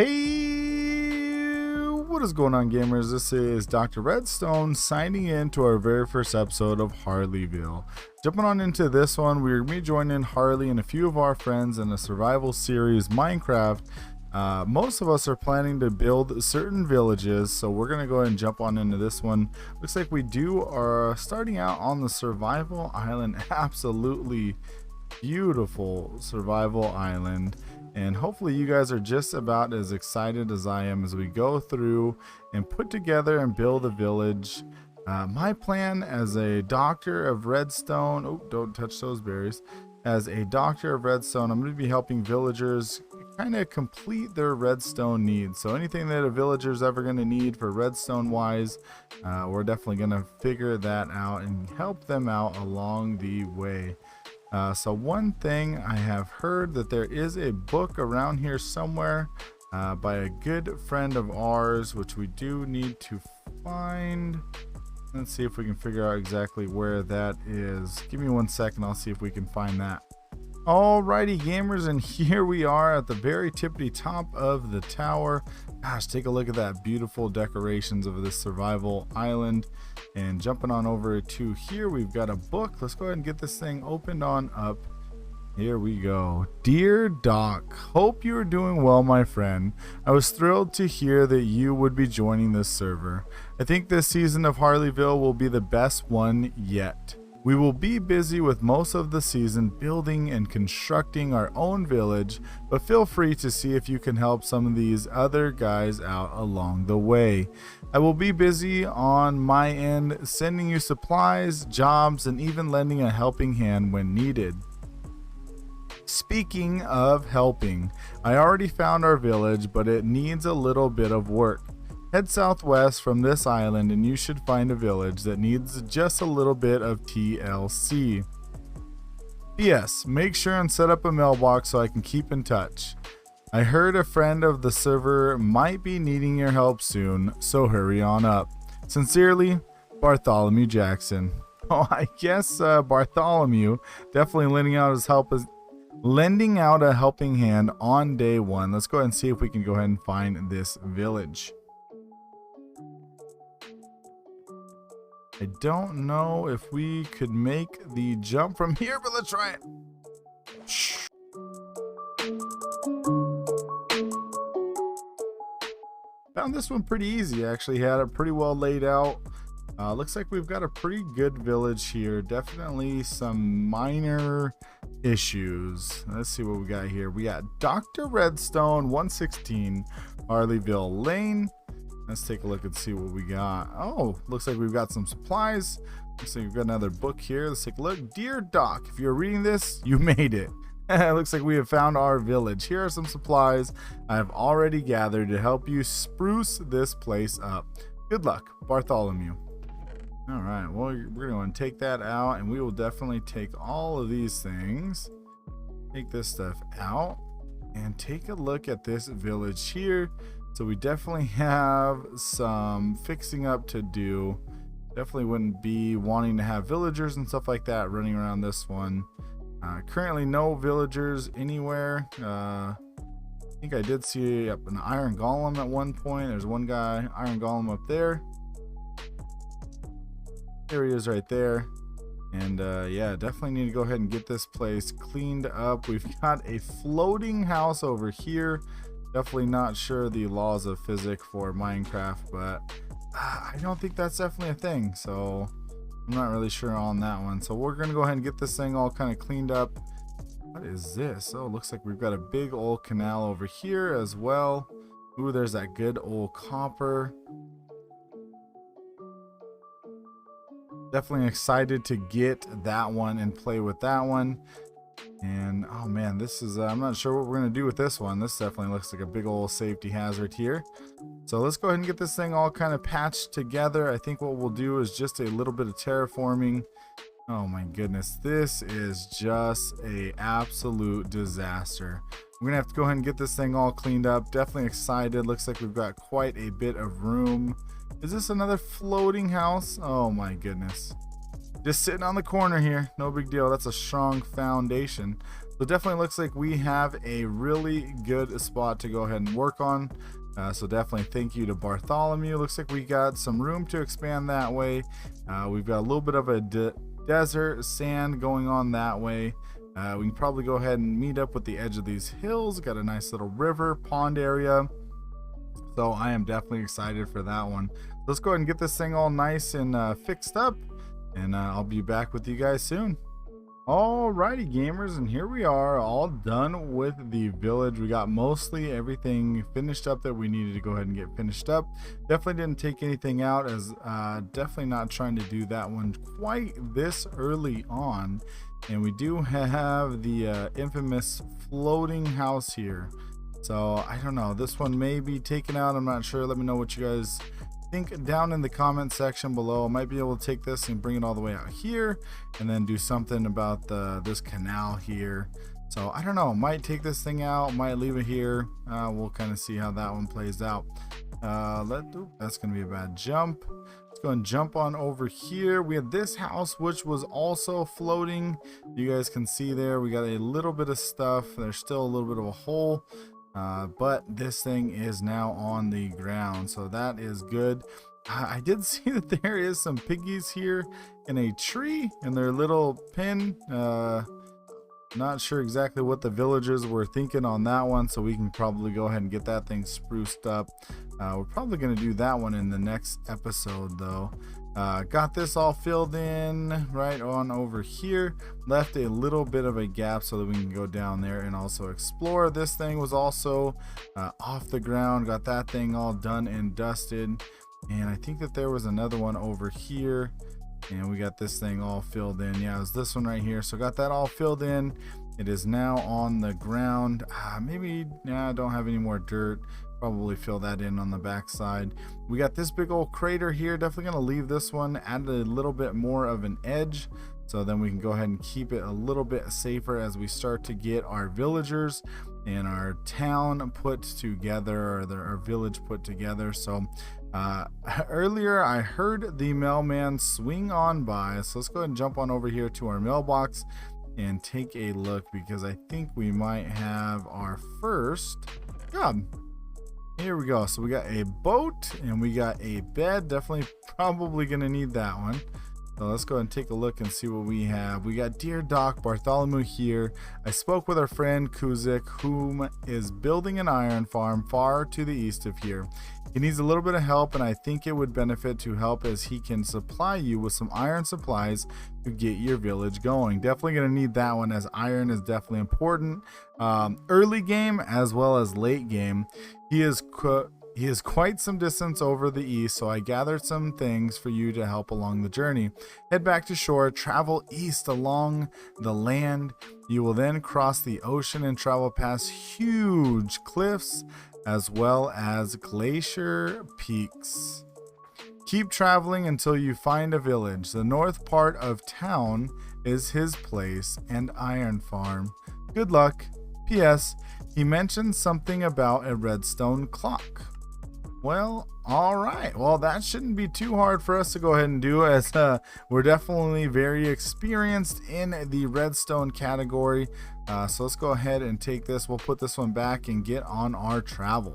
Hey, what is going on, gamers? This is Doctorredstone signing in to our very first episode of Harleyville. Jumping on into this one, we're going to be joining Harley and a few of our friends in a survival series, Minecraft. Most of us are planning to build certain villages, so we're going to go ahead and jump on into this one. Looks like we are starting out on the survival island. Absolutely beautiful survival island. And hopefully you guys are just about as excited as I am as we go through and put together and build a village. My plan as a doctor of redstone, oh, don't touch those berries. As a doctor of redstone, I'm going to be helping villagers kind of complete their redstone needs. So anything that a villager's ever going to need for redstone wise, we're definitely going to figure that out and help them out along the way. So one thing I have heard that there is a book around here somewhere by a good friend of ours, which we do need to find. Let's see if we can figure out exactly where that is. Give me 1 second, I'll see if we can find that. Alrighty gamers, and here we are at the very tippity top of the tower. Gosh, take a look at that beautiful decorations of this survival island. And jumping on over to here, we've got a book. Let's go ahead and get this thing opened on up. Here we go. Dear Doc, hope you are doing well, my friend. I was thrilled to hear that you would be joining this server. I think this season of Harleyville will be the best one yet. We will be busy with most of the season building and constructing our own village, but feel free to see if you can help some of these other guys out along the way. I will be busy on my end, sending you supplies, jobs, and even lending a helping hand when needed. Speaking of helping, I already found our village, but it needs a little bit of work. Head southwest from this island and you should find a village that needs just a little bit of TLC. P.S. Make sure and set up a mailbox so I can keep in touch. I heard a friend of the server might be needing your help soon, so hurry on up. Sincerely, Bartholomew Jackson. Oh, I guess Bartholomew definitely lending out a helping hand on day one. Let's go ahead and see if we can go ahead and find this village. I don't know if we could make the jump from here, but let's try it. Found this one pretty easy. Actually had it pretty well laid out. Looks like we've got a pretty good village here. Definitely some minor issues. Let's see what we got here. We got Doctorredstone 116 Harleyville Lane. Let's take a look and see what we got. Oh, looks like we've got some supplies. Looks like we've got another book here. Let's take a look. Dear Doc, if you're reading this, you made it. Looks like we have found our village. Here are some supplies I have already gathered to help you spruce this place up. Good luck, Bartholomew. All right, well, we're going to take that out, and we will definitely take all of these things. Take this stuff out, and take a look at this village here. So we definitely have some fixing up to do. Definitely wouldn't be wanting to have villagers and stuff like that running around this one. Currently no villagers anywhere. I think I did see an iron golem at one point. There's one guy, iron golem up there. There he is right there. And yeah, definitely need to go ahead and get this place cleaned up. We've got a floating house over here. Definitely not sure the laws of physics for Minecraft, but I don't think that's definitely a thing, so I'm not really sure on that one. So we're gonna go ahead and get this thing all kind of cleaned up. What is this? Oh, looks like we've got a big old canal over here as well. Ooh, there's that good old copper. Definitely excited to get that one and play with that one. And oh man, this is I'm not sure what we're gonna do with this one. This definitely looks like a big old safety hazard here. So let's go ahead and get this thing all kind of patched together. I think what we'll do is just a little bit of terraforming. Oh my goodness, this is just a absolute disaster. We're gonna have to go ahead and get this thing all cleaned up. Definitely excited. Looks like we've got quite a bit of room. Is this another floating house? Oh my goodness. Just sitting on the corner here, no big deal. That's a strong foundation. So definitely looks like we have a really good spot to go ahead and work on. So definitely thank you to Bartholomew. Looks like we got some room to expand that way. We've got a little bit of a desert sand going on that way. We can probably go ahead and meet up with the edge of these hills. Got a nice little river pond area. So I am definitely excited for that one. Let's go ahead and get this thing all nice and fixed up. And I'll be back with you guys soon. Alrighty gamers, and here we are all done with the village. We got mostly everything finished up that we needed to go ahead and get finished up. Definitely didn't take anything out, as definitely not trying to do that one quite this early on. And we do have the infamous floating house here. So I don't know, this one may be taken out, I'm not sure. Let me know what you guys think down in the comment section below. I might be able to take this and bring it all the way out here and then do something about this canal here. So I don't know, might take this thing out, might leave it here. We'll kind of see how that one plays out. That's gonna be a bad jump. Let's go and jump on over here. We have this house which was also floating. You guys can see there we got a little bit of stuff. There's still a little bit of a hole. But this thing is now on the ground, so that is good. I did see that there is some piggies here in a tree in their little pen. Not sure exactly what the villagers were thinking on that one, so we can probably go ahead and get that thing spruced up. We're probably going to do that one in the next episode though. Got this all filled in right on over here. Left a little bit of a gap so that we can go down there and also explore. This thing was also off the ground. Got that thing all done and dusted. And I think that there was another one over here. And we got this thing all filled in. Yeah, it was this one right here. So got that all filled in. It is now on the ground. Maybe I don't have any more dirt. Probably fill that in on the back side. We got this big old crater here. Definitely gonna leave this one, add a little bit more of an edge, so then we can go ahead and keep it a little bit safer as we start to get our villagers and our town put together, or our village put together. So earlier I heard the mailman swing on by, so let's go ahead and jump on over here to our mailbox and take a look, because I think we might have our first job. Here we go. So we got a boat and we got a bed. Definitely probably gonna need that one. So let's go and take a look and see what we have. We got Dear Doc, Bartholomew here. I spoke with our friend Kuzik, whom is building an iron farm far to the east of here. He needs a little bit of help, and I think it would benefit to help, as he can supply you with some iron supplies to get your village going. Definitely going to need that one, as iron is definitely important. Early game as well as late game. He is quite some distance over the east, so I gathered some things for you to help along the journey. Head back to shore, travel east along the land. You will then cross the ocean and travel past huge cliffs as well as glacier peaks. Keep traveling until you find a village. The north part of town is his place and iron farm. Good luck. P.S. He mentioned something about a redstone clock. Well, all right. Well, that shouldn't be too hard for us to go ahead and do, as we're definitely very experienced in the redstone category. So let's go ahead and take this. We'll put this one back and get on our travel.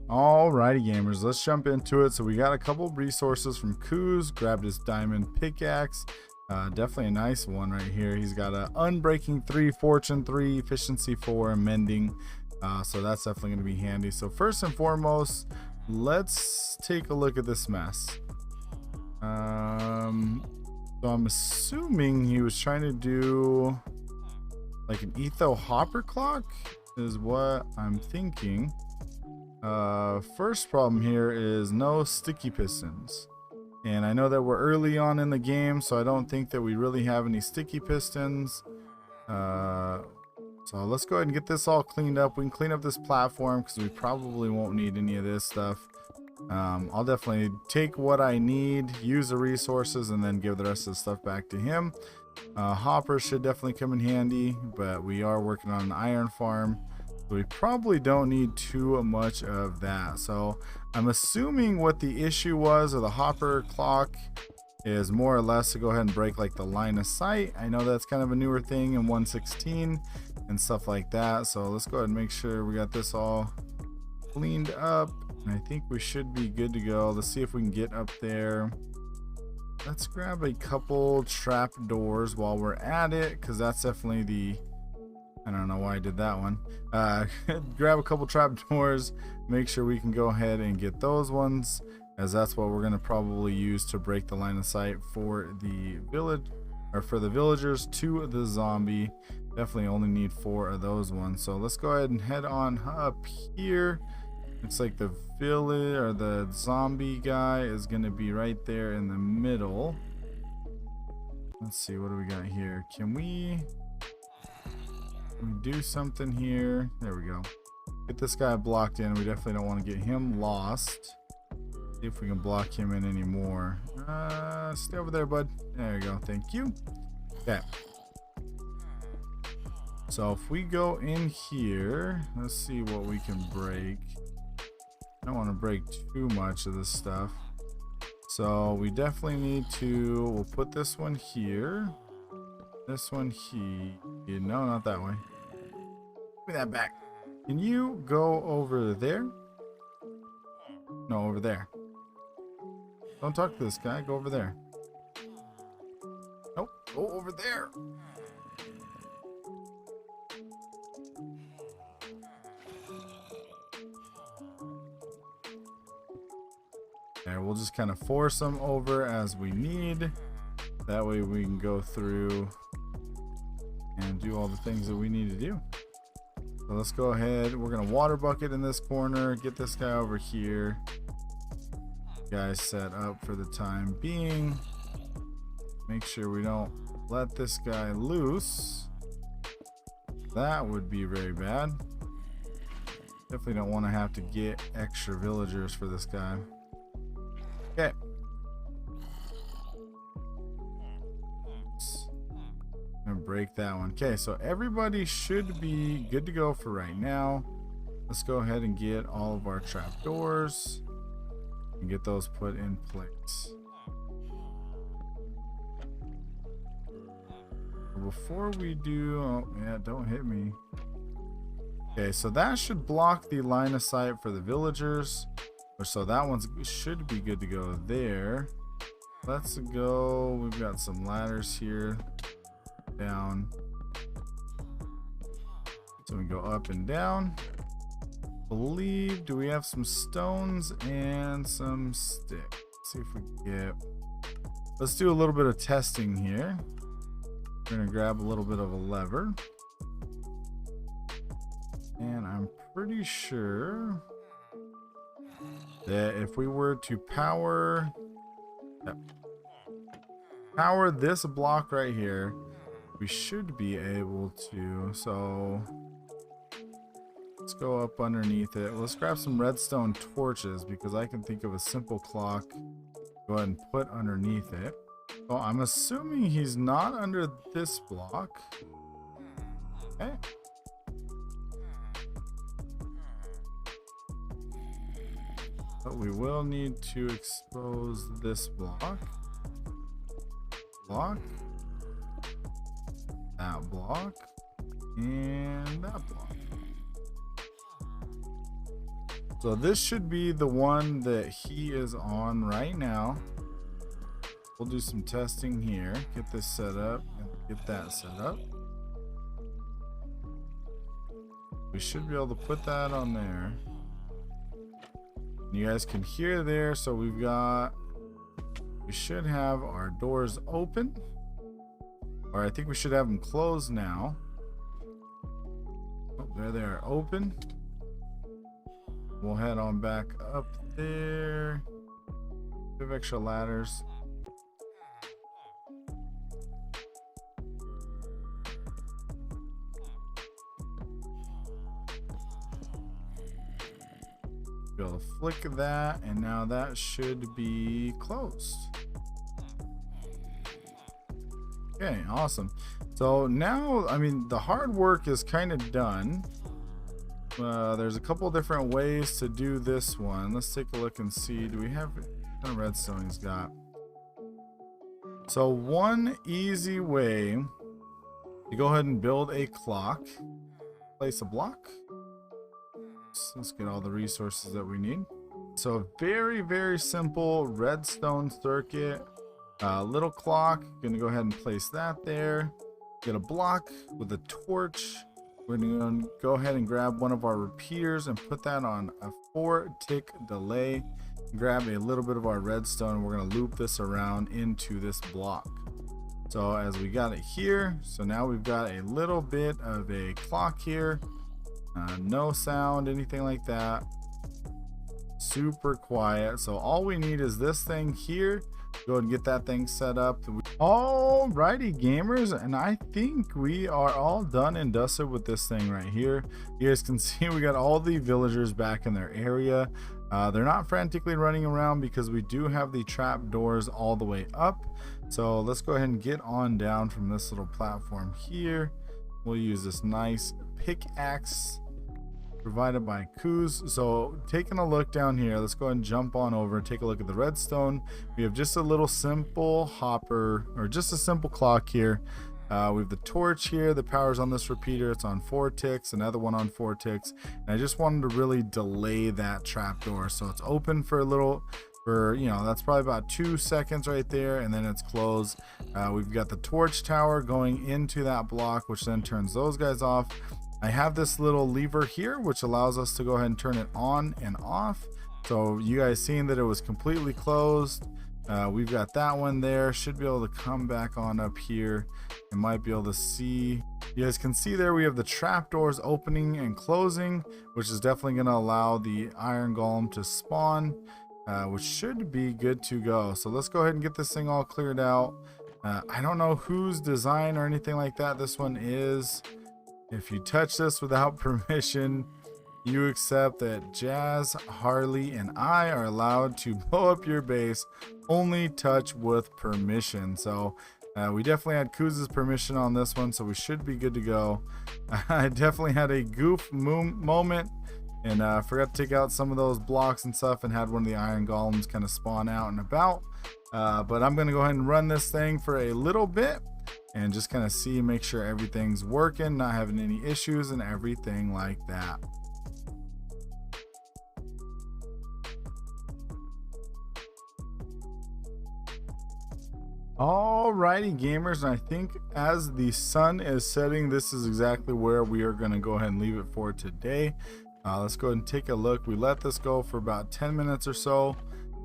Alrighty gamers, let's jump into it. So we got a couple of resources from Kuz. Grabbed his diamond pickaxe. Definitely a nice one right here. He's got a unbreaking 3, fortune 3, efficiency 4, and mending. So that's definitely going to be handy. So first and foremost, let's take a look at this mess. So I'm assuming he was trying to do like an etho hopper clock is what I'm thinking. First problem here is no sticky pistons, and I know that we're early on in the game, so I don't think that we really have any sticky pistons. So let's go ahead and get this all cleaned up. We can clean up this platform because we probably won't need any of this stuff. I'll definitely take what I need, use the resources, and then give the rest of the stuff back to him. Hopper should definitely come in handy, but we are working on an iron farm, so we probably don't need too much of that. So I'm assuming what the issue was, or the hopper clock, is more or less to go ahead and break like the line of sight. I know that's kind of a newer thing in 1.16 and stuff like that. So let's go ahead and make sure we got this all cleaned up. And I think we should be good to go. Let's see if we can get up there. Let's grab a couple trap doors while we're at it, because that's definitely the, I don't know why I did that one. Grab a couple trap doors, make sure we can go ahead and get those ones, as that's what we're going to probably use to break the line of sight for the village, or for the villagers to the zombie. Definitely only need 4 of those ones. So let's go ahead and head on up here. Looks like the village, or the zombie guy, is going to be right there in the middle. Let's see, what do we got here? Can we do something here? There we go. Get this guy blocked in. We definitely don't want to get him lost. See if we can block him in anymore. Stay over there, bud. There you go. Thank you. Okay. So if we go in here, let's see what we can break. I don't want to break too much of this stuff. So we definitely need to, we'll put this one here. This one here. No, not that way. Give me that back. Can you go over there? No, over there. Don't talk to this guy. Go over there. Nope. Go over there. Okay, we'll just kind of force them over as we need. That way we can go through and do all the things that we need to do. So let's go ahead. We're going to water bucket in this corner. Get this guy over here. Guys set up for the time being. Make sure we don't let this guy loose. That would be very bad. Definitely don't want to have to get extra villagers for this guy. Okay. I'm gonna break that one. Okay, so everybody should be good to go for right now. Let's go ahead and get all of our trap doors and get those put in place. Before we do, oh yeah, don't hit me. Okay, so that should block the line of sight for the villagers. So that one should be good to go there. Let's go. We've got some ladders here. Down. So we go up and down. Believe, do we have some stones and some sticks? Let's see if we can get. Let's do a little bit of testing here. We're gonna grab a little bit of a lever. And I'm pretty sure that if we were to power this block right here, we should be able to. So let's go up underneath it. Let's grab some redstone torches, because I can think of a simple clock. Go ahead and put underneath it. Oh, I'm assuming he's not under this block. Okay. But we will need to expose this block. That block. And that block. So this should be the one that he is on right now. We'll do some testing here. Get this set up and get that set up. We should be able to put that on there. You guys can hear there, so we should have our doors open, or I think we should have them closed now. Oh, there they are, open. We'll head on back up there. We have extra ladders. Click that, and now that should be closed. Okay, awesome. So now, I mean, the hard work is kind of done. There's a couple different ways to do this one. Let's take a look and see. Do we have what kind of redstone he's got? So one easy way to go ahead and build a clock, place a block. So let's get all the resources that we need. So very simple redstone circuit, little clock. Gonna go ahead and place that there. Get a block with a torch. We're gonna go ahead and grab one of our repeaters and put that on a 4-tick delay. Grab a little bit of our redstone. We're gonna loop this around into this block. So as we got it here, so now we've got a little bit of a clock here. No sound, anything like that. Super quiet. So all we need is this thing here. Go ahead and get that thing set up. Alrighty gamers, and I think we are all done and dusted with this thing right here. You guys can see we got all the villagers back in their area. They're not frantically running around because we do have the trap doors all the way up. So let's go ahead and get on down from this little platform here. We'll use this nice pickaxe provided by Kuz. So taking a look down here, let's go ahead and jump on over and take a look at the redstone. We have just a little simple hopper, or just a simple clock here. We have the torch here, the power's on this repeater, it's on 4 ticks, another one on 4 ticks, and I just wanted to really delay that trapdoor. So it's open for a little, you know, that's probably about 2 seconds right there, and then it's closed. We've got the torch tower going into that block, which then turns those guys off. I have this little lever here which allows us to go ahead and turn it on and off. So you guys seen that it was completely closed. We've got that one there. Should be able to come back on up here and might be able to see. You guys can see there we have the trapdoors opening and closing, which is definitely going to allow the iron golem to spawn, which should be good to go. So let's go ahead and get this thing all cleared out. I don't know whose design or anything like that this one is. If you touch this without permission, you accept that Jazz, Harley, and I are allowed to blow up your base. Only touch with permission. So we definitely had Kuz's permission on this one, so we should be good to go. I definitely had a goof moment and forgot to take out some of those blocks and stuff, and had one of the iron golems kind of spawn out and about. But I'm gonna go ahead and run this thing for a little bit and just kind of see, make sure everything's working, not having any issues and everything like that. Alrighty gamers, and I think as the sun is setting, this is exactly where we are going to go ahead and leave it for today. Let's go ahead and take a look. We let this go for about 10 minutes or so.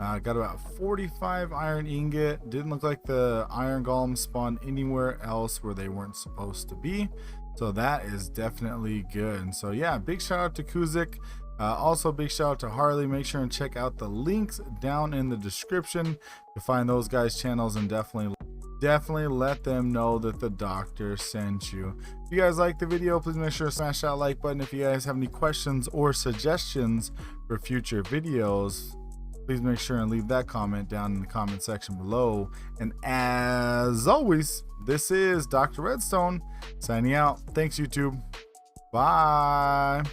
Got about 45 iron ingot. Didn't look like the iron golem spawned anywhere else where they weren't supposed to be, so that is definitely good. And so yeah, big shout out to Kuzik. Also big shout out to Harley. Make sure and check out the links down in the description to find those guys' channels, and definitely let them know that the doctor sent you. If you guys like the video, please make sure to smash that like button. If you guys have any questions or suggestions for future videos, please make sure and leave that comment down in the comment section below. And as always, this is Dr. Redstone signing out. Thanks YouTube. Bye.